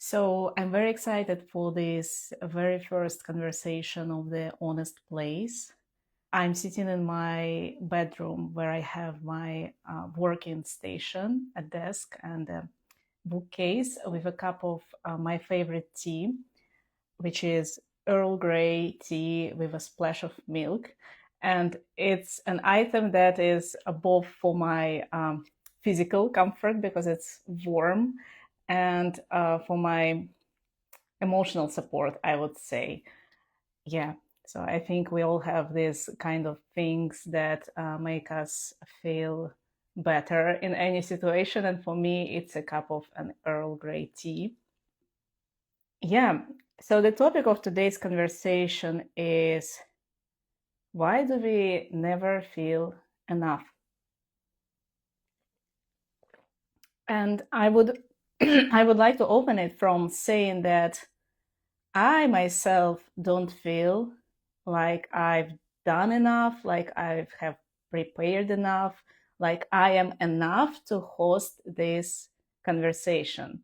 So I'm very excited for this very first conversation of the Honest Place. I'm sitting in my bedroom where I have my working station, a desk, and a bookcase with a cup of my favorite tea, which is Earl Grey tea with a splash of milk. And it's an item that is both for my physical comfort because it's warm and for my emotional support, I would say. Yeah. So I think we all have these kind of things that make us feel better in any situation. And for me, it's a cup of an Earl Grey tea. Yeah. So the topic of today's conversation is, why do we never feel enough? And I would I would like to open it from saying that I myself don't feel like I've done enough, like I have prepared enough, like I am enough to host this conversation.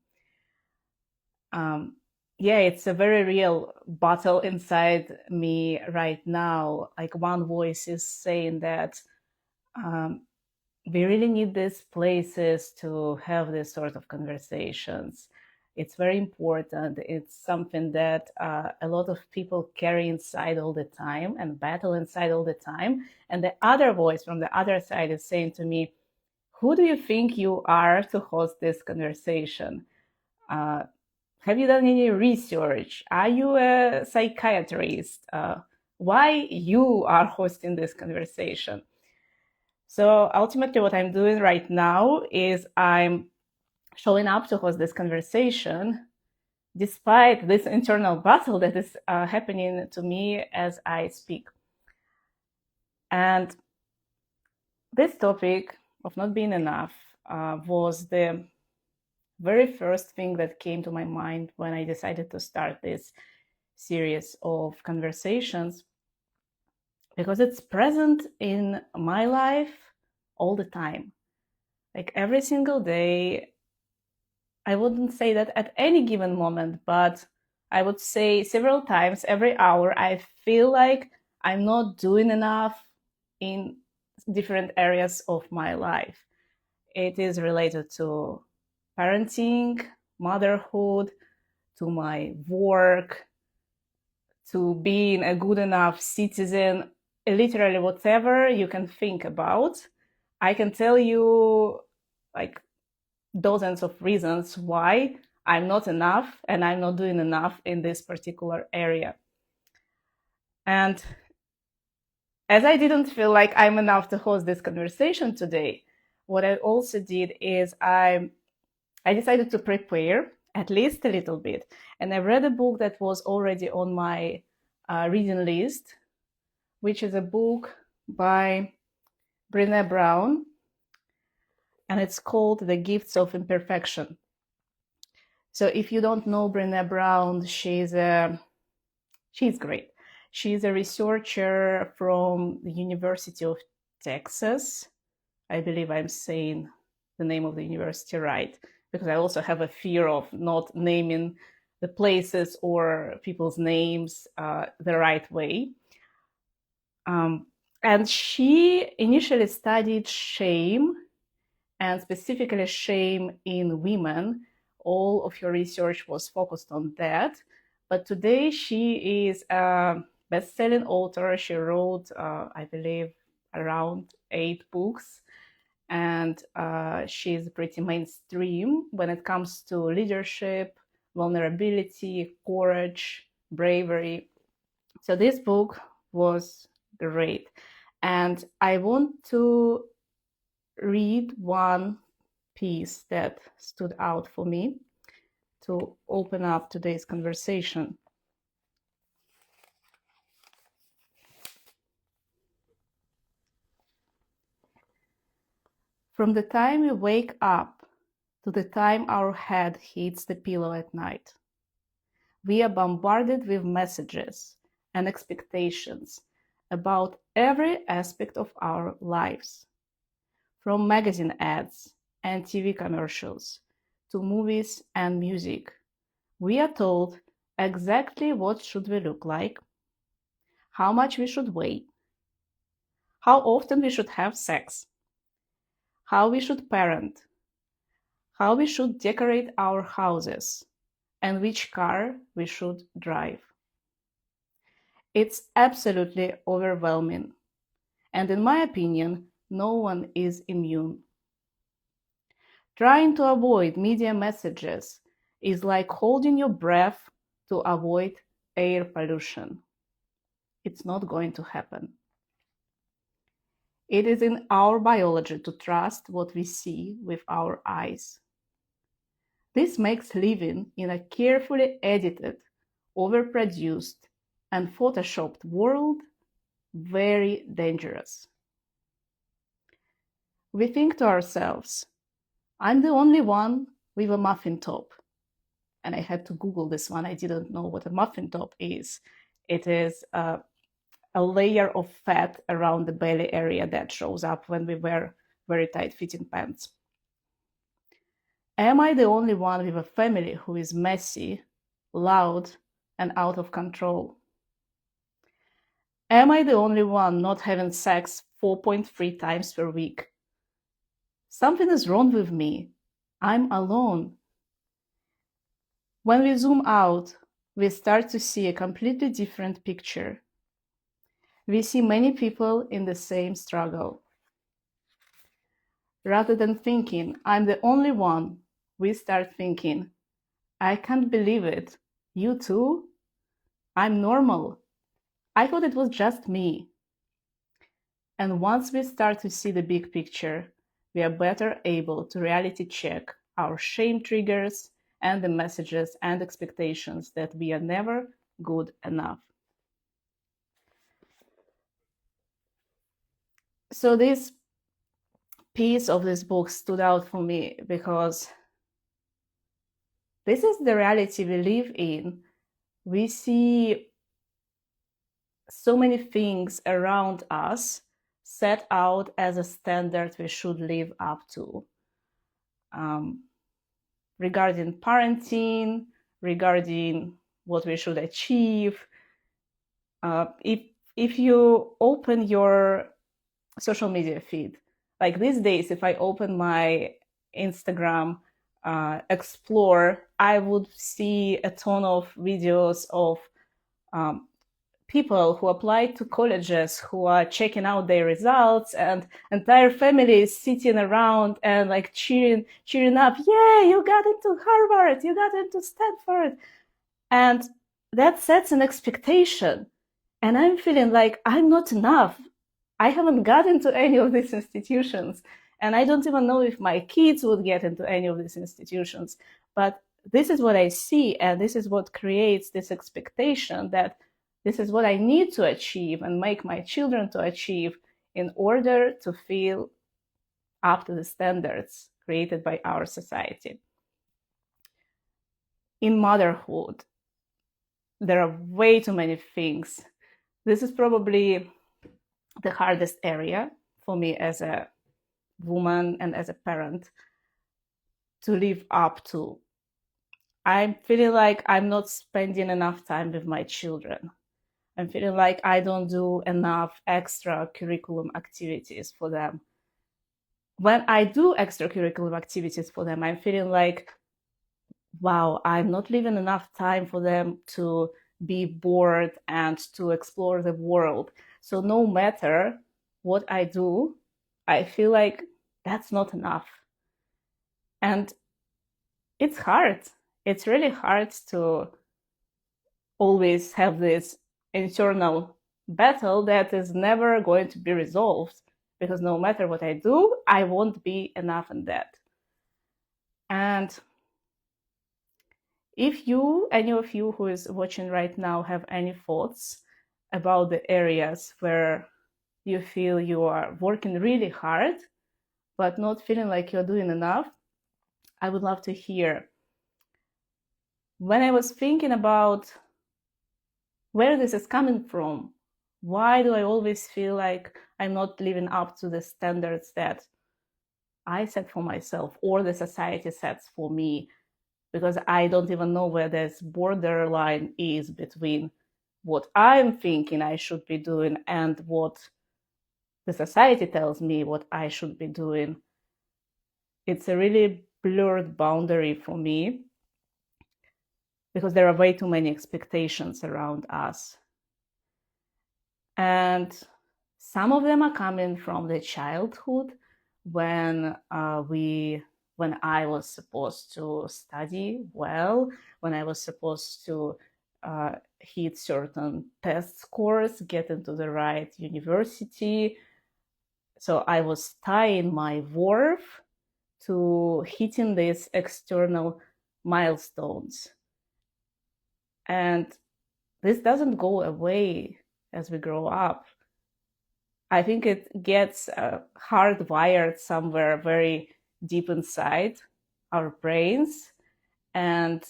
Um, yeah, it's a very real battle inside me right now. Like one voice is saying that um, we really need these places to have this sort of conversations. It's very important. It's something that a lot of people carry inside all the time and battle inside all the time. And the other voice from the other side is saying to me, who do you think you are to host this conversation? Uh, have you done any research? Are you a psychiatrist? Why you are hosting this conversation? So ultimately, what I'm doing right now is I'm showing up to host this conversation despite this internal battle that is happening to me as I speak. And this topic of not being enough was the very first thing that came to my mind when I decided to start this series of conversations because it's present in my life all the time. Like every single day, I wouldn't say that at any given moment, but I would say several times every hour, I feel like I'm not doing enough in different areas of my life. It is related to parenting, motherhood, to my work, to being a good enough citizen, literally whatever you can think about. I can tell you like dozens of reasons why I'm not enough and I'm not doing enough in this particular area. And as I didn't feel like I'm enough to host this conversation today, what I also did is I decided to prepare at least a little bit. And I read a book that was already on my reading list, which is a book by Brené Brown, and it's called The Gifts of Imperfection. So if you don't know Brené Brown, she's great. She's a researcher from the University of Texas. I believe I'm saying the name of the university right, because I also have a fear of not naming the places or people's names the right way. And she initially studied shame, and specifically shame in women. All of her research was focused on that. But today she is a best-selling author. She wrote, I believe, around 8 books. And she's pretty mainstream when it comes to leadership, vulnerability, courage, bravery. So this book was great. And I want to read one piece that stood out for me to open up today's conversation. From the time we wake up to the time our head hits the pillow at night, we are bombarded with messages and expectations about every aspect of our lives, from magazine ads and TV commercials to movies and music. We are told exactly what should we look like, how much we should weigh, how often we should have sex, how we should parent, how we should decorate our houses, and which car we should drive. It's absolutely overwhelming, and in my opinion, no one is immune. Trying to avoid media messages is like holding your breath to avoid air pollution. It's not going to happen. It is in our biology to trust what we see with our eyes. This makes living in a carefully edited, overproduced, and photoshopped world very dangerous. We think to ourselves, I'm the only one with a muffin top. And I had to Google this one. I didn't know what a muffin top is. It is a layer of fat around the belly area that shows up when we wear very tight fitting pants. Am I the only one with a family who is messy, loud, and out of control? Am I the only one not having sex 4.3 times per week? Something is wrong with me. I'm alone. When we zoom out, we start to see a completely different picture. We see many people in the same struggle. Rather than thinking, I'm the only one, we start thinking, I can't believe it. You too? I'm normal. I thought it was just me. And once we start to see the big picture, we are better able to reality check our shame triggers and the messages and expectations that we are never good enough. So this piece of this book stood out for me because this is the reality we live in. We see so many things around us set out as a standard we should live up to. Regarding parenting, regarding what we should achieve. If you open your social media feed, like these days, if I open my Instagram explore, I would see a ton of videos of people who applied to colleges who are checking out their results, and entire families sitting around and like cheering up, yeah, you got into Harvard, you got into Stanford. And that sets an expectation, and I'm feeling like I'm not enough. I haven't got into any of these institutions, and I don't even know if my kids would get into any of these institutions. But this is what I see, and this is what creates this expectation that this is what I need to achieve and make my children to achieve in order to feel up to the standards created by our society. In motherhood, there are way too many things. This is probably the hardest area for me as a woman and as a parent to live up to. I'm feeling like I'm not spending enough time with my children. I'm feeling like I don't do enough extra curriculum activities for them. When I do extracurricular activities for them, I'm feeling like, wow, I'm not leaving enough time for them to be bored and to explore the world. So no matter what I do, I feel like that's not enough. And it's hard. It's really hard to always have this internal battle that is never going to be resolved, because no matter what I do, I won't be enough in that. And if you, any of you who is watching right now, have any thoughts about the areas where you feel you are working really hard, but not feeling like you're doing enough, I would love to hear. When I was thinking about where this is coming from, why do I always feel like I'm not living up to the standards that I set for myself or the society sets for me? because I don't even know where this borderline is between what I'm thinking I should be doing and what the society tells me what I should be doing. It's a really blurred boundary for me because there are way too many expectations around us. And some of them are coming from the childhood when when I was supposed to study well, when I was supposed to hit certain test scores, get into the right university. So I was tying my worth to hitting these external milestones. And this doesn't go away as we grow up. I think it gets hardwired somewhere very deep inside our brains. And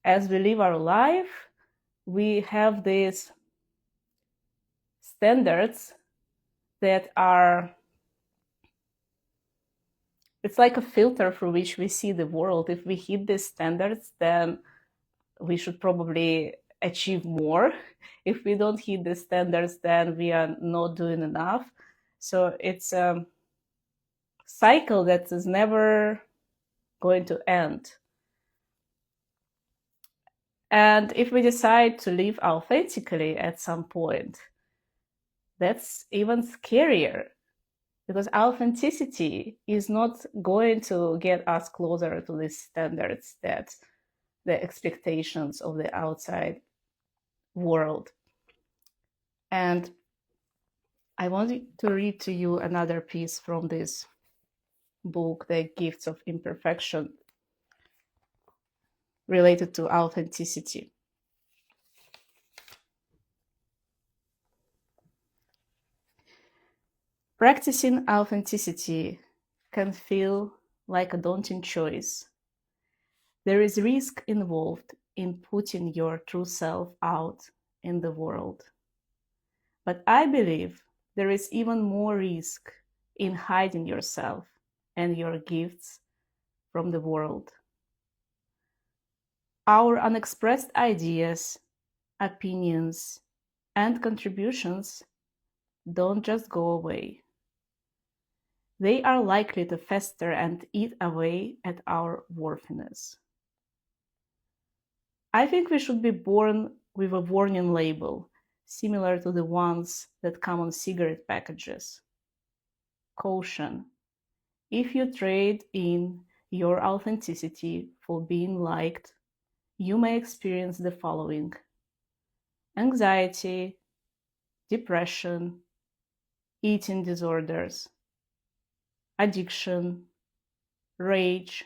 as we live our life, we have these standards that are, it's like a filter through which we see the world. If we hit these standards, then we should probably achieve more. If we don't hit the standards, then we are not doing enough. So it's a cycle that is never going to end. And if we decide to live authentically at some point, that's even scarier because authenticity is not going to get us closer to the standards that the expectations of the outside world. And I wanted to read to you another piece from this book, The Gifts of Imperfection, related to authenticity. Practicing authenticity can feel like a daunting choice. There is risk involved in putting your true self out in the world. But I believe there is even more risk in hiding yourself and your gifts from the world. Our unexpressed ideas, opinions, and contributions don't just go away. They are likely to fester and eat away at our worthiness. I think we should be born with a warning label, similar to the ones that come on cigarette packages. Caution: if you trade in your authenticity for being liked, you may experience the following: anxiety, depression, eating disorders, addiction, rage,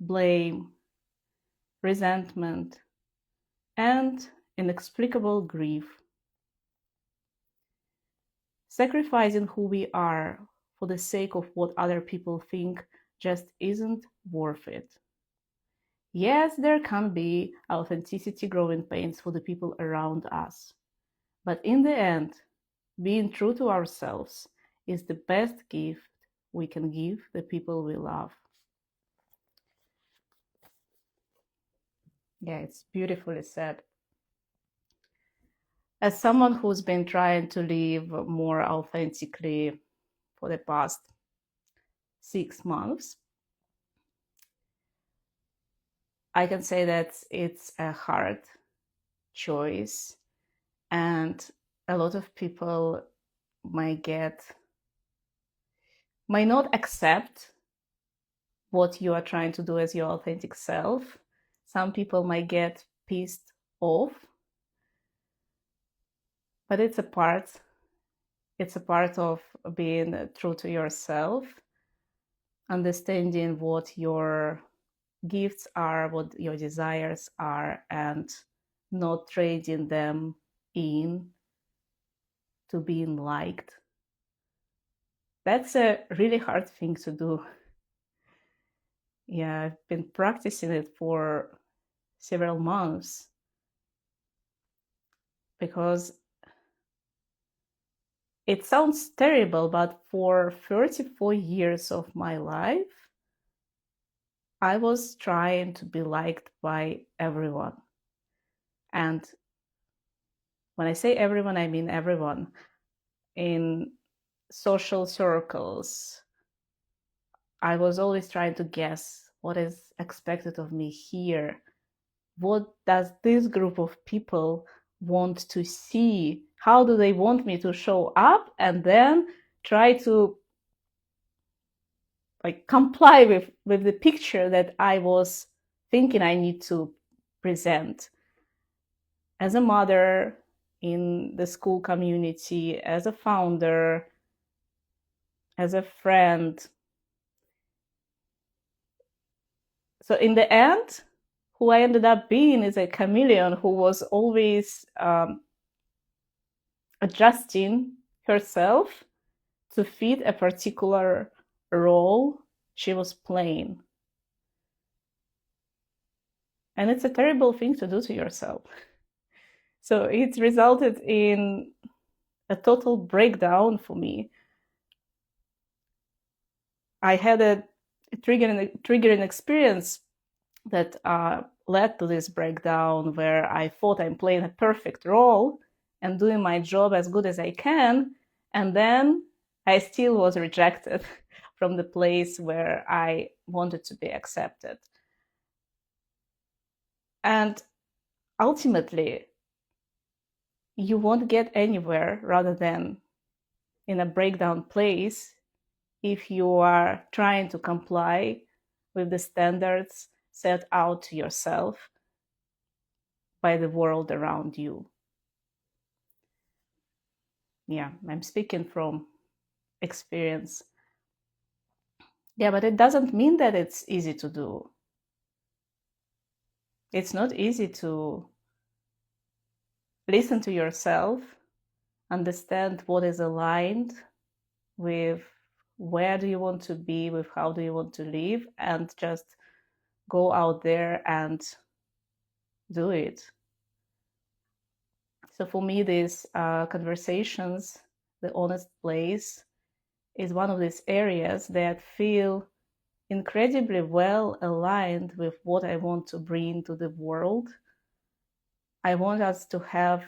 blame, resentment, and inexplicable grief. Sacrificing who we are for the sake of what other people think just isn't worth it. Yes, there can be authenticity growing pains for the people around us, but in the end, being true to ourselves is the best gift we can give the people we love. Yeah, it's beautifully said. As someone who's been trying to live more authentically for the past 6 months, I can say that it's a hard choice, and a lot of people might not accept what you are trying to do as your authentic self. Some people might get pissed off, but it's a part of being true to yourself, understanding what your gifts are, what your desires are, and not trading them in to being liked. That's a really hard thing to do. Yeah, I've been practicing it for several months because it sounds terrible, but for 34 years of my life, I was trying to be liked by everyone. And when I say everyone, I mean everyone. In social circles, I was always trying to guess what is expected of me here. What does this group of people want to see? How do they want me to show up? And then try to comply with the picture that I was thinking I need to present as a mother, in the school community, as a founder, as a friend. So in the end, who I ended up being is a chameleon who was always adjusting herself to fit a particular role she was playing. And it's a terrible thing to do to yourself. So it resulted in a total breakdown for me. I had a triggering experience that led to this breakdown, where I thought I'm playing a perfect role and doing my job as good as I can, and then I still was rejected from the place where I wanted to be accepted. And ultimately, you won't get anywhere rather than in a breakdown place if you are trying to comply with the standards set out to yourself by the world around you. Yeah, I'm speaking from experience. Yeah, but it doesn't mean that it's easy to do. It's not easy to listen to yourself, understand what is aligned with where do you want to be, with how do you want to live, and just go out there and do it. So for me, these conversations, the honest place, is one of these areas that feel incredibly well aligned with what I want to bring to the world. I want us to have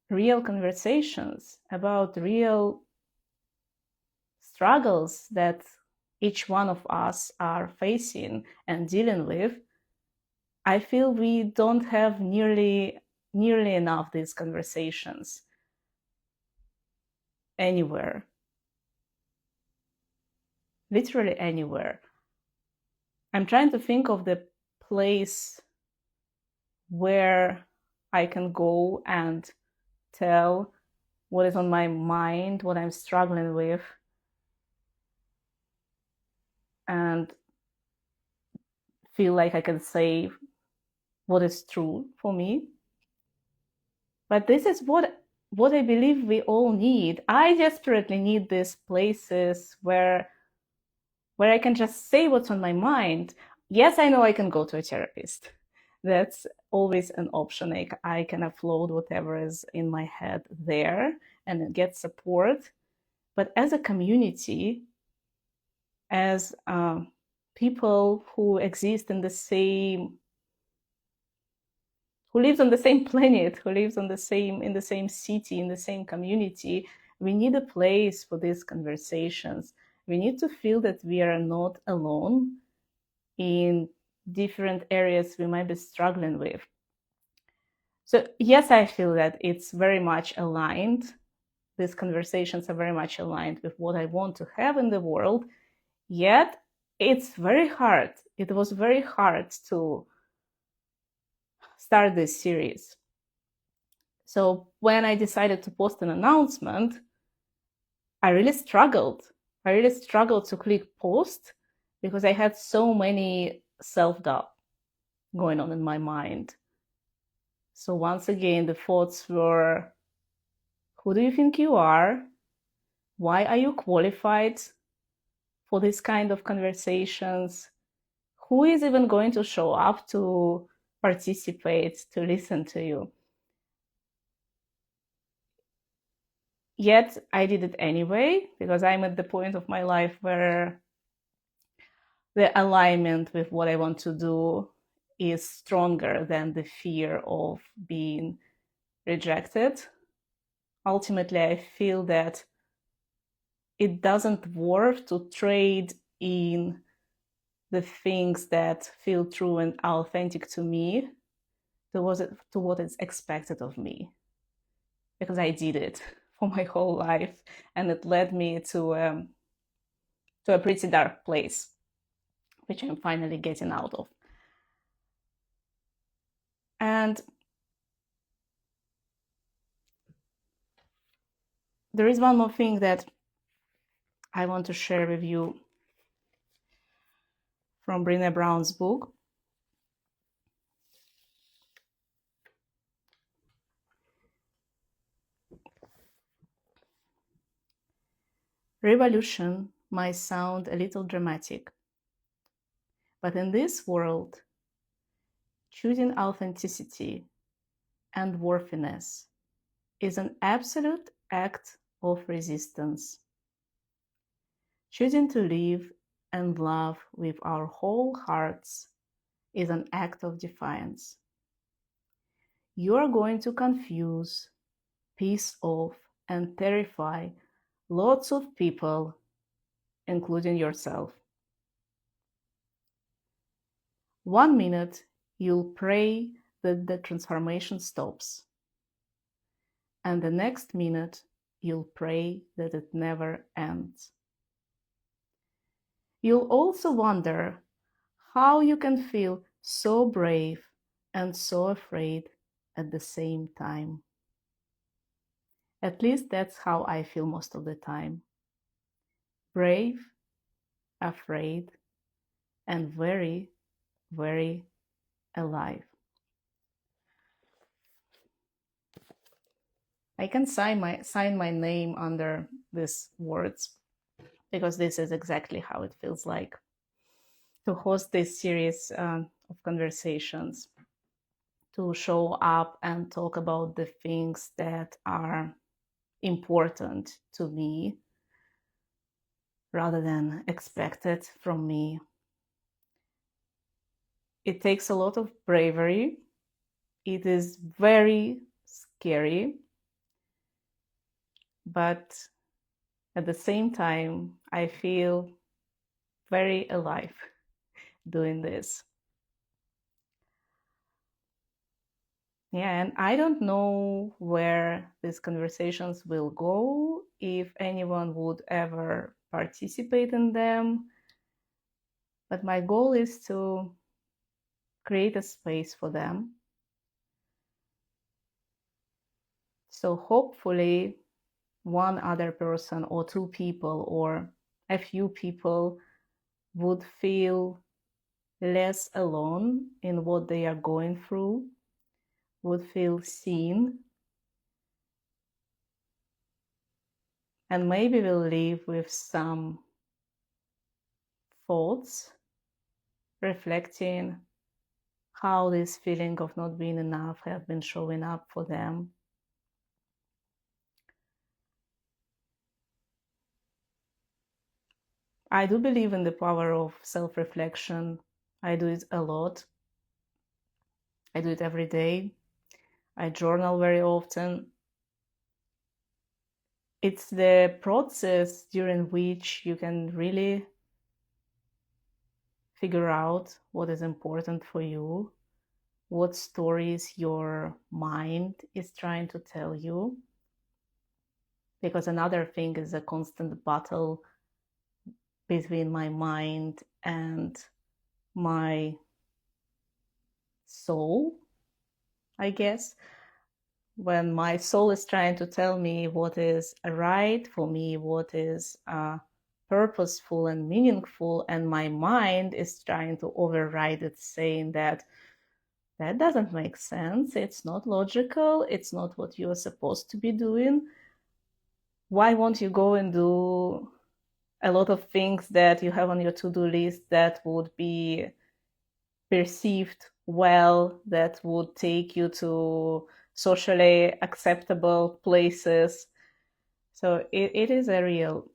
real conversations about real struggles that each one of us are facing and dealing with. I feel we don't have nearly enough these conversations anywhere, literally anywhere. I'm trying to think of the place where I can go and tell what is on my mind, what I'm struggling with, and feel like I can say what is true for me. But this is what I believe we all need. I desperately need these places where I can just say what's on my mind. Yes, I know I can go to a therapist. That's always an option. I can upload whatever is in my head there and get support. But as a community, as people who exist in the same, who lives on the same planet, who lives on the same in the same city, in the same community, we need a place for these conversations. We need to feel that we are not alone in different areas we might be struggling with. So yes, I feel that it's very much aligned. These conversations are very much aligned with what I want to have in the world. Yet it's very hard. It was very hard to start this series. So when I decided to post an announcement, I really struggled. I really struggled to click post because I had so many self-doubt going on in my mind. So once again, the thoughts were, who do you think you are? Why are you qualified for this kind of conversations? Who is even going to show up to participate, to listen to you? Yet I did it anyway, because I'm at the point of my life where the alignment with what I want to do is stronger than the fear of being rejected. Ultimately, I feel that it doesn't worth to trade in the things that feel true and authentic to me to what is expected of me, because I did it for my whole life, and it led me to a pretty dark place, which I'm finally getting out of. And there is one more thing that I want to share with you from Brené Brown's book. Revolution might sound a little dramatic, but in this world, choosing authenticity and worthiness is an absolute act of resistance. Choosing to live and love with our whole hearts is an act of defiance. You are going to confuse, piss off, and terrify lots of people, including yourself. 1 minute, you'll pray that the transformation stops. And the next minute, you'll pray that it never ends. You'll also wonder how you can feel so brave and so afraid at the same time. At least that's how I feel most of the time. Brave, afraid, and very, very alive. I can sign my name under these words because this is exactly how it feels like to host this series of conversations, to show up and talk about the things that are important to me rather than expected from me. It takes a lot of bravery. It is very scary, but at the same time, I feel very alive doing this. Yeah, and I don't know where these conversations will go, if anyone would ever participate in them, but my goal is to create a space for them. So hopefully, one other person or two people or a few people would feel less alone in what they are going through, would feel seen, and maybe will leave with some thoughts reflecting how this feeling of not being enough have been showing up for them. I do believe in the power of self-reflection. I do it a lot. I do it every day. I journal very often. It's the process during which you can really figure out what is important for you, what stories your mind is trying to tell you. Because another thing is a constant battle between my mind and my soul, I guess. When my soul is trying to tell me what is right for me, what is purposeful and meaningful, and my mind is trying to override it, saying that that doesn't make sense, it's not logical, it's not what you're supposed to be doing. Why won't you go and do a lot of things that you have on your to-do list that would be perceived well, that would take you to socially acceptable places? So it is a real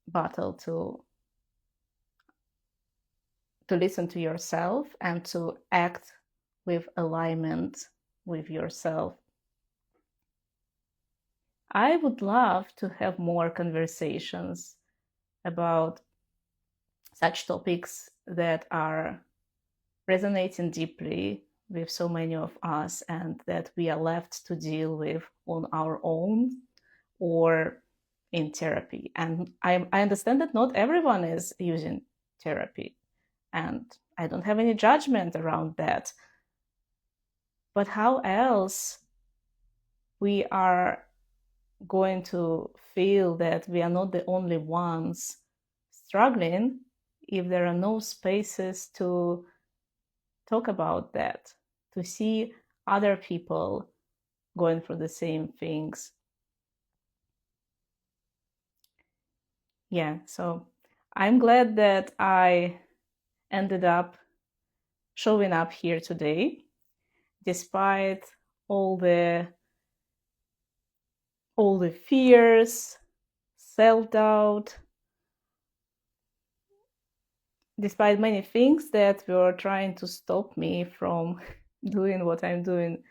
battle to to listen to yourself and to act with alignment with yourself. I would love to have more conversations about such topics that are resonating deeply with so many of us and that we are left to deal with on our own or in therapy. And I understand that not everyone is using therapy, and I don't have any judgment around that. But how else we are going to feel that we are not the only ones struggling if there are no spaces to talk about that, to see other people going through the same things? Yeah, so I'm glad that I ended up showing up here today, despite all the fears, self-doubt, despite many things that were trying to stop me from doing what I'm doing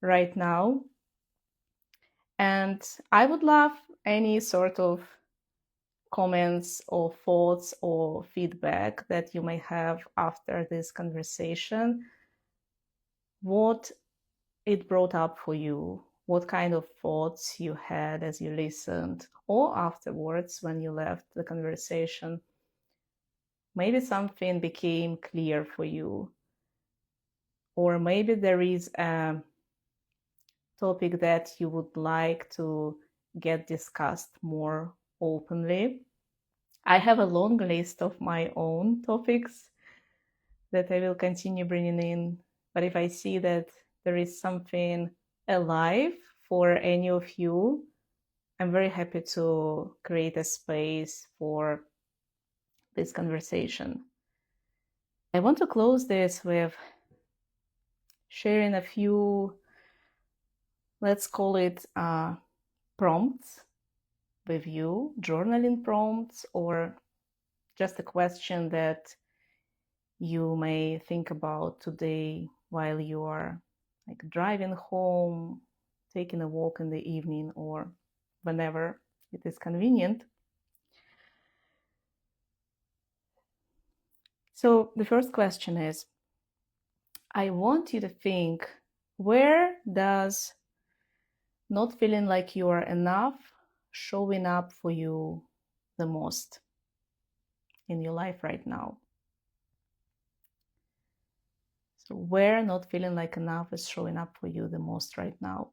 right now. And I would love any sort of comments or thoughts or feedback that you may have after this conversation. What it brought up for you, what kind of thoughts you had as you listened or afterwards when you left the conversation. Maybe something became clear for you, or maybe there is a topic that you would like to get discussed more openly. I have a long list of my own topics that I will continue bringing in, but if I see that there is something alive for any of you, I'm very happy to create a space for this conversation. I want to close this with sharing a few, let's call it prompts with you, journaling prompts, or just a question that you may think about today while you are like driving home, taking a walk in the evening, or whenever it is convenient. So the first question is, I want you to think, where does not feeling like you are enough showing up for you the most in your life right now? So where not feeling like enough is showing up for you the most right now?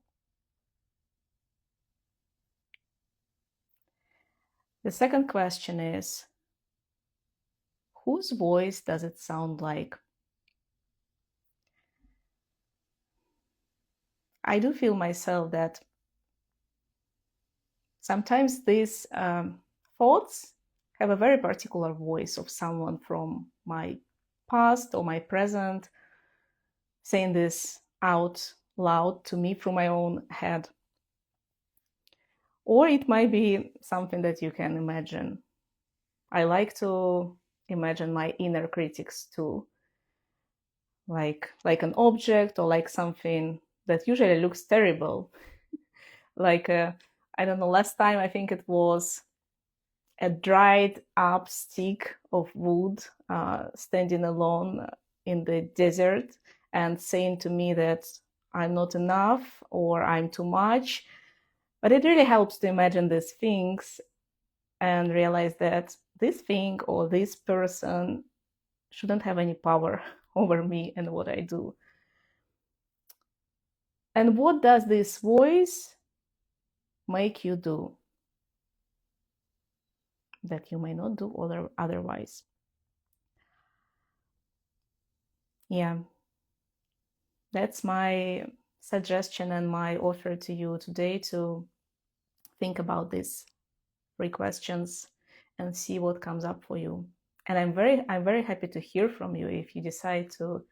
The second question is, whose voice does it sound like? I do feel myself that sometimes these thoughts have a very particular voice of someone from my past or my present saying this out loud to me through my own head. Or it might be something that you can imagine. I like to imagine my inner critics too, like an object or like something that usually looks terrible. Like I don't know, last time I think it was a dried up stick of wood standing alone in the desert and saying to me that I'm not enough or I'm too much. But it really helps to imagine these things and realize that this thing or this person shouldn't have any power over me and what I do. And what does this voice make you do that you may not do otherwise? Yeah, that's my suggestion and my offer to you today, to think about these 3 questions and see what comes up for you. And I'm very happy to hear from you. If you decide to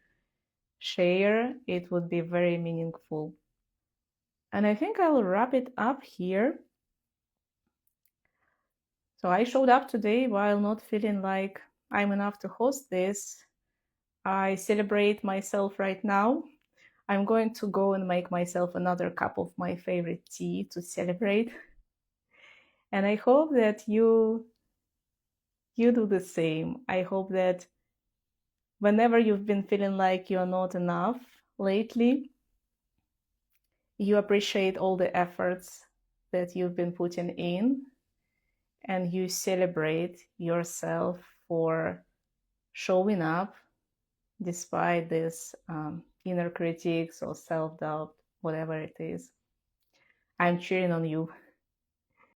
share, it would be very meaningful. And I think I will wrap it up here. So I showed up today while not feeling like I'm enough to host this. I celebrate myself right now. I'm going to go and make myself another cup of my favorite tea to celebrate. And I hope that you do the same. I hope that whenever you've been feeling like you're not enough lately, you appreciate all the efforts that you've been putting in and you celebrate yourself for showing up despite this inner critics or self doubt, whatever it is. I'm cheering on you.